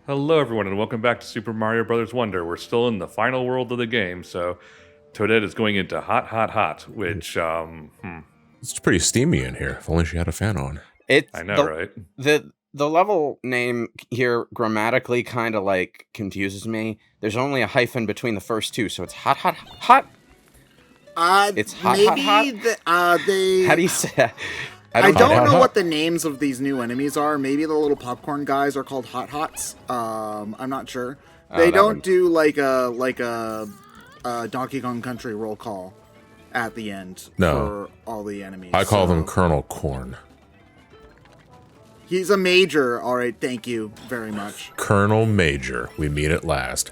Hello, everyone, and welcome back to Super Mario Bros. Wonder. We're still in the final world of the game, so Toadette is going into hot, hot, hot, which, It's pretty steamy in here. If only she had a fan on. I know, right? The level name here grammatically kind of like confuses me. There's only a hyphen between the first two, so it's hot, hot, hot. It's hot, maybe hot, hot. they. How do you say that? I don't know what the names of these new enemies are. Maybe the little popcorn guys are called Hot Hots. I'm not sure. They don't do like a Donkey Kong Country roll call at the end for all the enemies. I call them Colonel Corn. He's a major. All right, thank you very much. Colonel Major. We meet at last.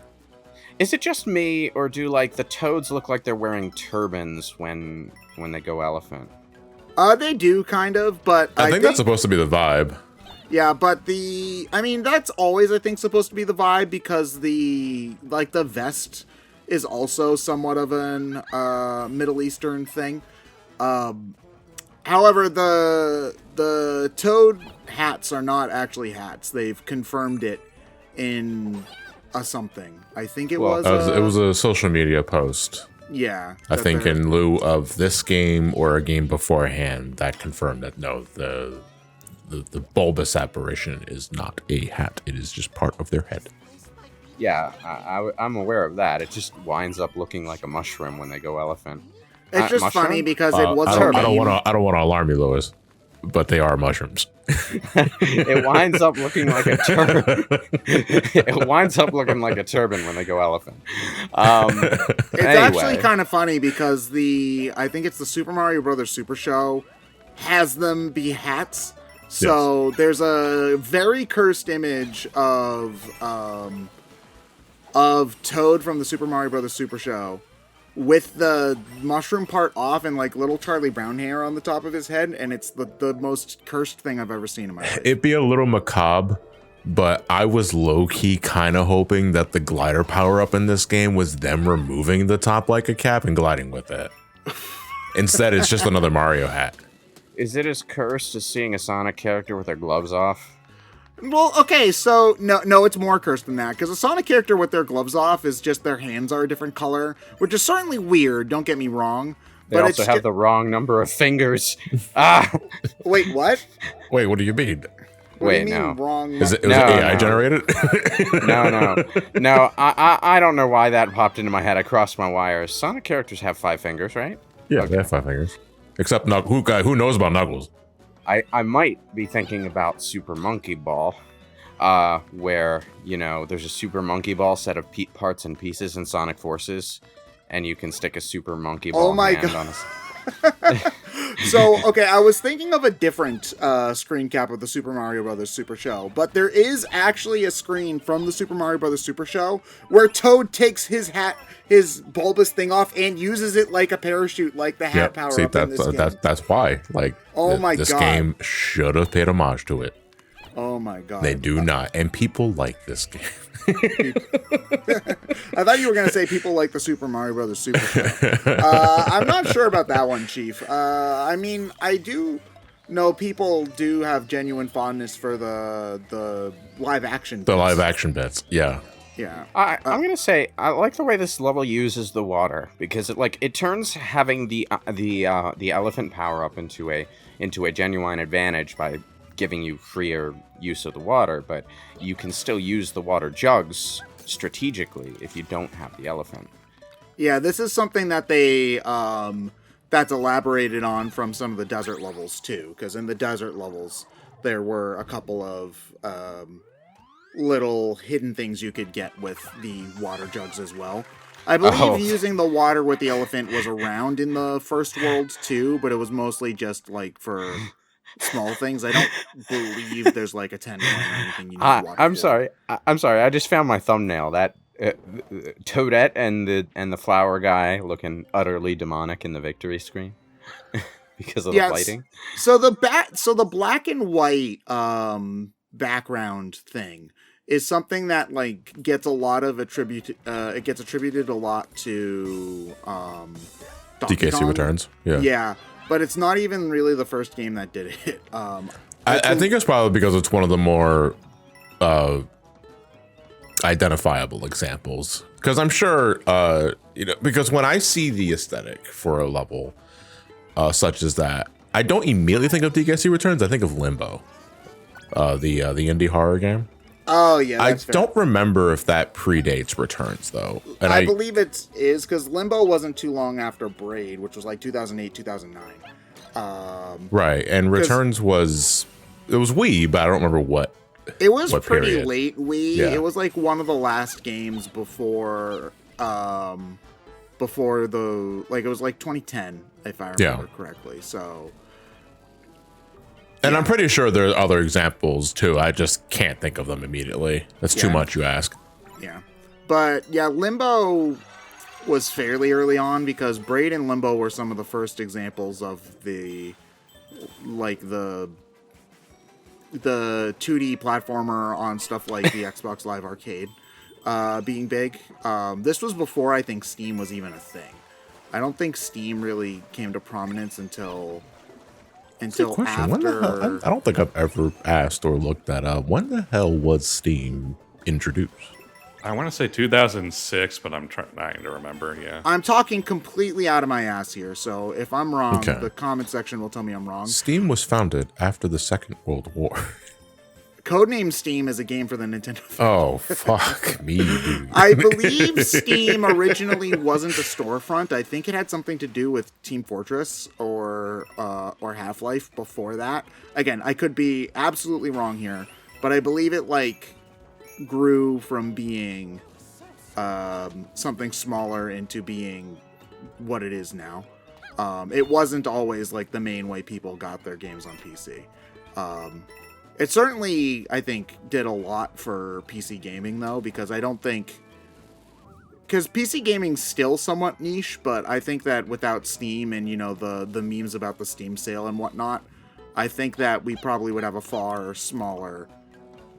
Is it just me, or do like the toads look like they're wearing turbans when they go elephant? They do kind of, but I think that's supposed to be the vibe. Yeah, but that's always, I think, supposed to be the vibe because the vest is also somewhat of an Middle Eastern thing. However, the toad hats are not actually hats. They've confirmed it in something. I think it was a social media post. Yeah. I think in lieu of this game or a game beforehand that confirmed that no, the bulbous apparition is not a hat. It is just part of their head. Yeah, I'm aware of that. It just winds up looking like a mushroom when they go elephant. It's just mushroom? funny because it was I don't want to alarm you, Lois, but they are mushrooms. It winds up looking like a turban. It winds up looking like a turban when they go elephant. It's actually kind of funny because I think it's the Super Mario Bros. Super Show has them be hats. So there's a very cursed image of Toad from the Super Mario Bros. Super Show with the mushroom part off and like little Charlie Brown hair on the top of his head, and it's the most cursed thing I've ever seen in my life. It'd be a little macabre, but I was low-key kind of hoping that the glider power-up in this game was them removing the top like a cap and gliding with it. Instead, it's just another Mario hat. Is it as cursed as seeing a Sonic character with their gloves off? Well, okay, so no, it's more cursed than that, because a Sonic character with their gloves off is just their hands are a different color, which is certainly weird, don't get me wrong. They also have the wrong number of fingers. Wait, what? Wait, what do you mean? What do you mean wrong? Was it AI generated? No, I don't know why that popped into my head. I crossed my wires. Sonic characters have 5 fingers, right? Yeah, okay. They have 5 fingers. Except who knows about Knuckles? I might be thinking about Super Monkey Ball, where, there's a Super Monkey Ball set of parts and pieces in Sonic Forces, and you can stick a Super Monkey Ball hand on a... So, okay, I was thinking of a different screen cap of the Super Mario Bros. Super Show, but there is actually a screen from the Super Mario Bros. Super Show where Toad takes his bulbous thing off and uses it like a parachute, like the hat power up in this game. That's why. Like, this game should have paid homage to it. Oh my god. They do not, and people like this game. I thought you were going to say people like the Super Mario Bros. Super Show. I'm not sure about that one, Chief. I do know people do have genuine fondness for the live action bits. The live action bits, yeah. Yeah. I'm going to say, I like the way this level uses the water, because it turns having the elephant power up into a genuine advantage by giving you freer use of the water, but you can still use the water jugs strategically if you don't have the elephant. Yeah, this is something that they that's elaborated on from some of the desert levels too, because in the desert levels there were a couple of little hidden things you could get with the water jugs as well. I believe using the water with the elephant was around in the first world too, but it was mostly just like for small things. I don't believe there's like a 10 point or anything you need water I'm for. sorry. I just found my thumbnail. That Toadette and the flower guy looking utterly demonic in the victory screen because of the lighting. So the black and white background thing is something that like gets a lot of attributed a lot to DKC Returns. Yeah. But it's not even really the first game that did it. I think it's probably because it's one of the more identifiable examples, because I'm sure because when I see the aesthetic for a level such as that, I don't immediately think of DKC Returns. I think of Limbo, the indie horror game. Oh yeah, I that's fair. don't remember if that predates Returns though, and I believe it is, because Limbo wasn't too long after Braid, which was like 2008, 2009. Right, and Returns was Wii, but I don't remember what. It was what pretty period. late Wii. Yeah. It was like one of the last games before it was like 2010, if I remember correctly. So. And I'm pretty sure there are other examples too. I just can't think of them immediately. That's too much, you ask. Yeah. But yeah, Limbo was fairly early on, because Braid and Limbo were some of the first examples of the 2D platformer on stuff like the Xbox Live Arcade being big. This was before I think Steam was even a thing. I don't think Steam really came to prominence until after. When the hell, I don't think I've ever asked or looked that up. When the hell was Steam introduced? I want to say 2006, but I'm trying to remember. Yeah. I'm talking completely out of my ass here, so if I'm wrong, the comment section will tell me I'm wrong. Steam was founded after the Second World War. Codename Steam is a game for the Nintendo. Oh, fuck me, dude. I believe Steam originally wasn't a storefront. I think it had something to do with Team Fortress or Half-Life before that. Again, I could be absolutely wrong here, but I believe it grew from being something smaller into being what it is now. It wasn't always the main way people got their games on PC. It certainly, I think, did a lot for PC gaming, though, because PC gaming's still somewhat niche, but I think that without Steam and, the memes about the Steam sale and whatnot, I think that we probably would have a far smaller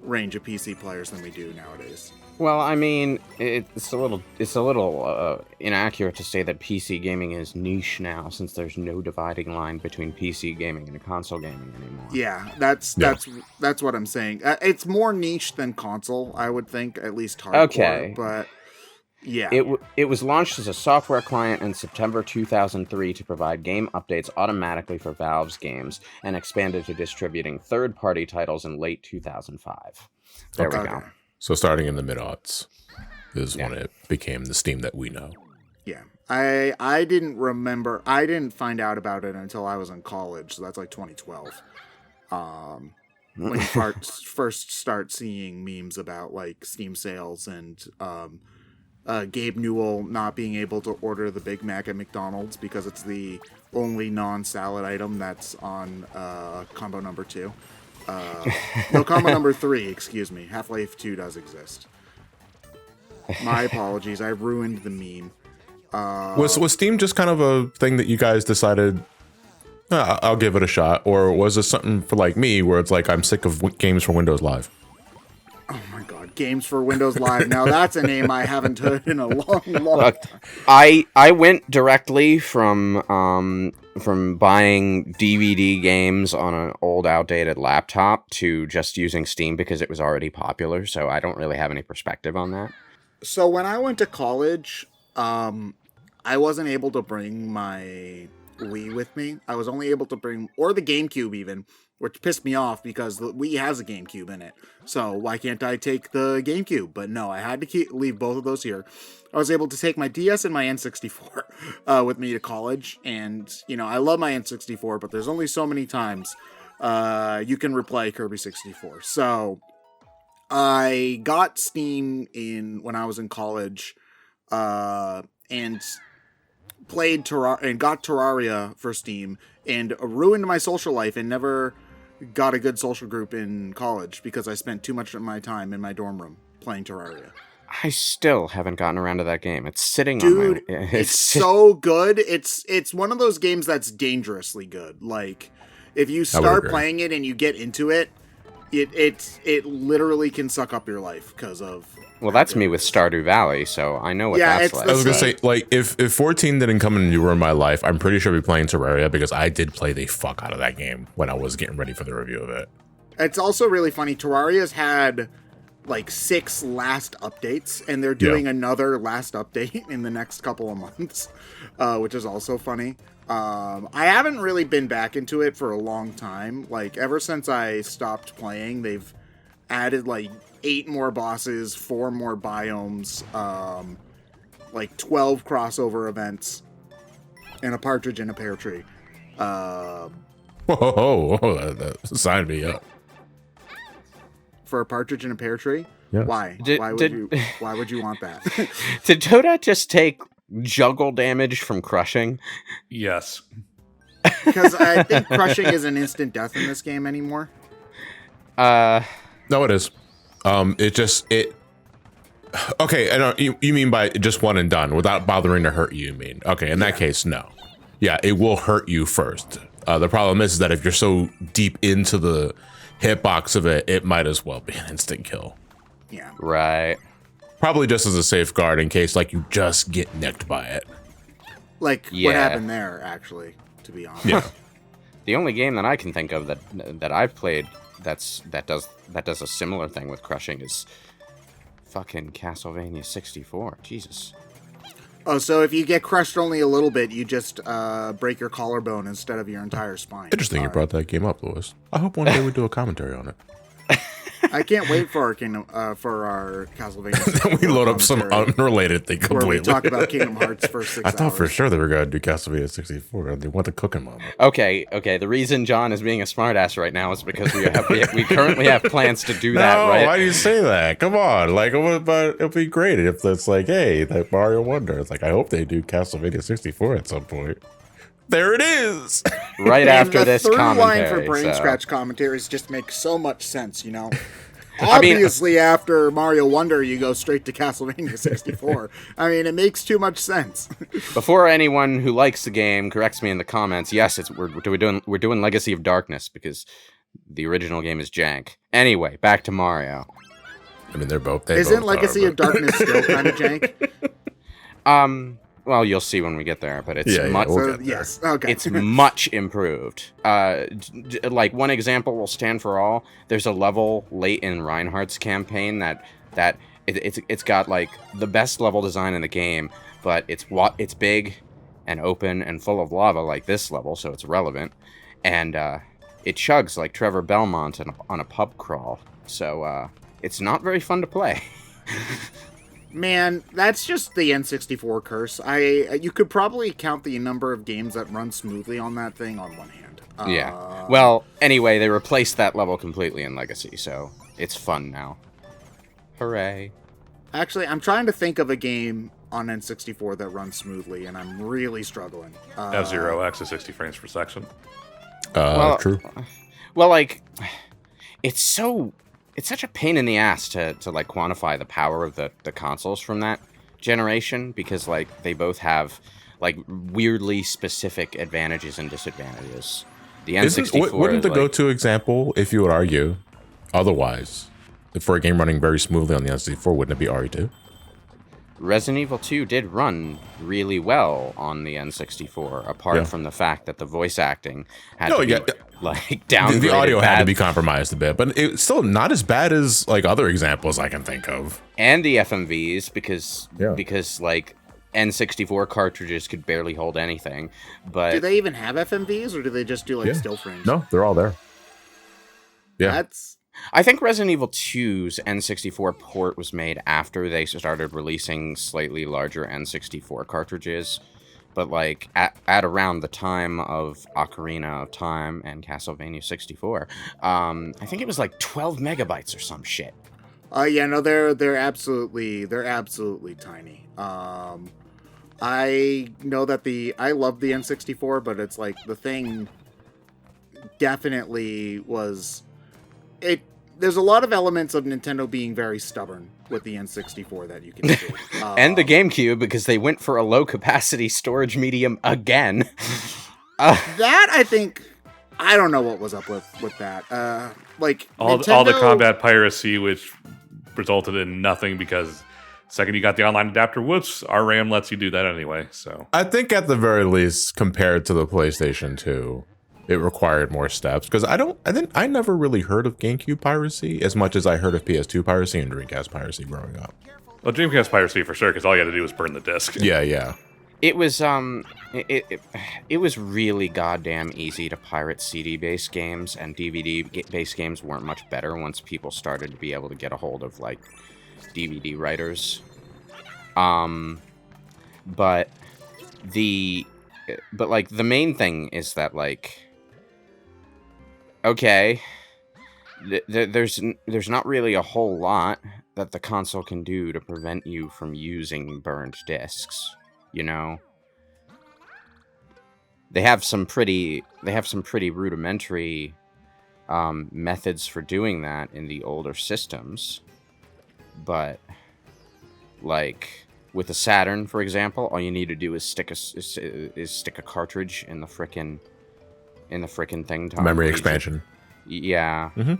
range of PC players than we do nowadays. Well, I mean, it's a little inaccurate to say that PC gaming is niche now, since there's no dividing line between PC gaming and console gaming anymore. Yeah, that's what I'm saying. It's more niche than console, I would think, at least hardcore. Okay, but yeah, it was launched as a software client in September 2003 to provide game updates automatically for Valve's games, and expanded to distributing third-party titles in late 2005. There we go. So starting in the mid-aughts is when it became the Steam that we know. Yeah. I didn't find out about it until I was in college, so that's like 2012. When you first start seeing memes about Steam sales and Gabe Newell not being able to order the Big Mac at McDonald's because it's the only non-salad item that's on combo number 2. No, combo number 3, excuse me. Half-Life 2 does exist. My apologies, I ruined the meme. Was Steam just kind of a thing that you guys decided, I'll give it a shot? Or was this something for me where it's I'm sick of games for Windows Live? Oh my god, Games for Windows Live. Now that's a name I haven't heard in a long Look, time. I went directly from buying DVD games on an old outdated laptop to just using Steam because it was already popular, so I don't really have any perspective on that. So when I went to college, I wasn't able to bring my Wii with me. I was only able to bring, or the GameCube even, which pissed me off because the Wii has a GameCube in it. So why can't I take the GameCube? But no, I had to leave both of those here. I was able to take my DS and my N64 with me to college. And, I love my N64, but there's only so many times you can replay Kirby 64. So I got Steam when I was in college and played got Terraria for Steam and ruined my social life and never got a good social group in college because I spent too much of my time in my dorm room playing Terraria. I still haven't gotten around to that game. It's sitting Dude, on my... it's so good. It's one of those games that's dangerously good. If you start playing it and you get into it, it literally can suck up your life because of... Well, that's me with Stardew Valley, so I know what that's like. I was going to say, if 14 didn't come in and ruin my life, I'm pretty sure I'd be playing Terraria because I did play the fuck out of that game when I was getting ready for the review of it. It's also really funny. Terraria's had like 6 last updates, and they're doing another last update in the next couple of months, which is also funny. I haven't really been back into it for a long time. Like, ever since I stopped playing, they've added like 8 more bosses, 4 more biomes, like 12 crossover events, and a partridge in a pear tree. Whoa, that signed me up. For a partridge in a pear tree? Yeah. Why? Why would you want that? Did Toadette just take juggle damage from crushing? Yes. Because I think crushing is an instant death in this game anymore. No, it is. Okay, I know you mean by just one and done without bothering to hurt you. You mean okay? In that case, no. Yeah, it will hurt you first. The problem is that if you're so deep into the hitbox of it, it might as well be an instant kill. Yeah. Right. Probably just as a safeguard in case like you just get nicked by it. Like what happened there, actually, to be honest. Yeah. The only game that I can think of that I've played that does a similar thing with crushing is fucking Castlevania 64. Jesus. Oh, so if you get crushed only a little bit, you just break your collarbone instead of your entire spine. Interesting you brought that game up, Lewis. I hope one day we do a commentary on it. I can't wait for our Castlevania. Then we load up some unrelated thing completely. Where we talk about Kingdom Hearts for 6 hours. I thought for sure they were going to do Castlevania 64. They want the cooking moment. Okay. The reason John is being a smartass right now is because we currently have plans to do that, right? Why do you say that? Come on. Like, it'd be great if it's like, hey, that Mario Wonder. It's like, I hope they do Castlevania 64 at some point. There it is. Right after this commentary. The third line for BrainScratch commentaries just makes so much sense, you know? Obviously, after Mario Wonder, you go straight to Castlevania 64. I mean, it makes too much sense. Before anyone who likes the game corrects me in the comments, yes, we're doing Legacy of Darkness because the original game is jank. Anyway, back to Mario. I mean, they're both. Isn't Legacy of Darkness still kind of jank? Well, you'll see when we get there, but it's yes, okay. It's much improved. Like one example will stand for all. There's a level late in Reinhardt's campaign that it's got like the best level design in the game, but it's big and open and full of lava like this level, so it's relevant, and it chugs like Trevor Belmont on a pub crawl, so it's not very fun to play. Man, that's just the N64 curse. You could probably count the number of games that run smoothly on that thing on one hand. Yeah. Well, anyway, they replaced that level completely in Legacy, so it's fun now. Hooray. Actually, I'm trying to think of a game on N64 that runs smoothly, and I'm really struggling. F-Zero X at 60 frames per second. True. Well, like, it's such a pain in the ass to like quantify the power of the consoles from that generation because like they both have like weirdly specific advantages and disadvantages. The N64 wouldn't the go-to example, if you would argue, otherwise, for a game running very smoothly on the N64, wouldn't it be RE2? Resident Evil 2 did run really well on the N64, apart from the fact that the voice acting had to be like downgraded. The audio had to be compromised a bit, but it's still not as bad as like other examples I can think of. And the FMVs, because like N64 cartridges could barely hold anything. But do they even have FMVs, or do they just do like still frames? No, they're all there. Yeah, I think Resident Evil 2's N64 port was made after they started releasing slightly larger N64 cartridges. But, like, at around the time of Ocarina of Time and Castlevania 64, I think it was, like, 12 megabytes or some shit. Yeah, no, they're absolutely tiny. I know that I love the N64, but it's, like, the thing definitely was... There's a lot of elements of Nintendo being very stubborn with the N64 that you can see. And the GameCube, because they went for a low-capacity storage medium again. That, I think... I don't know what was up with that. Like all Nintendo... the combat piracy, which resulted in nothing because second you got the online adapter, whoops, our RAM lets you do that anyway. So I think at the very least, compared to the PlayStation 2, it required more steps because I never really heard of GameCube piracy as much as I heard of PS2 piracy and Dreamcast piracy growing up. Well, Dreamcast piracy for sure, because all you had to do was burn the disc. Yeah. It was it was really goddamn easy to pirate CD-based games, and DVD-based games weren't much better once people started to be able to get a hold of like DVD writers. But like the main thing is that like, okay, there's not really a whole lot that the console can do to prevent you from using burned discs. You know, they have some pretty rudimentary methods for doing that in the older systems, but like with the Saturn, for example, all you need to do is stick a cartridge in the frickin' thing. Memory expansion. Yeah. Mm-hmm.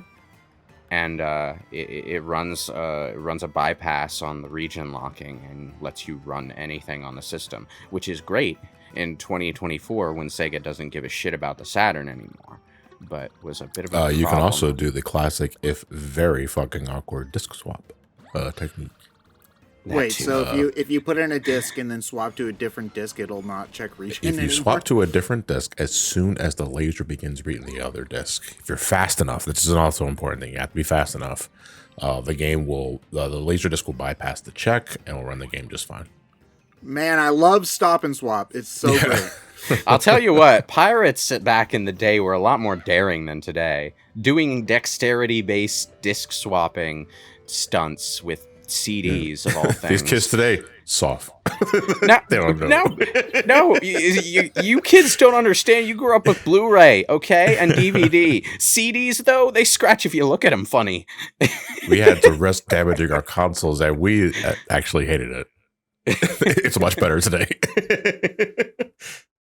And it runs a bypass on the region locking and lets you run anything on the system, which is great in 2024 when Sega doesn't give a shit about the Saturn anymore. But was a bit of a you can problem. also do the classic, if very fucking awkward, disc swap technique. Wait, so if you put in a disc and then swap to a different disc, it'll not check region If you anymore? swap to a different disc as soon as the laser begins reading the other disc, if you're fast enough, this is also important thing. You have to be fast enough. The laser disc will bypass the check and will run the game just fine. Man, I love stop and swap. It's so great. I'll tell you what, pirates back in the day were a lot more daring than today. Doing dexterity-based disc swapping stunts with CDs of all things. These kids today, soft. No, They don't know. no, you kids don't understand. You grew up with Blu-ray, okay, and DVD. CDs, though, they scratch if you look at them funny. We had to risk damaging our consoles, and we actually hated it. It's much better today.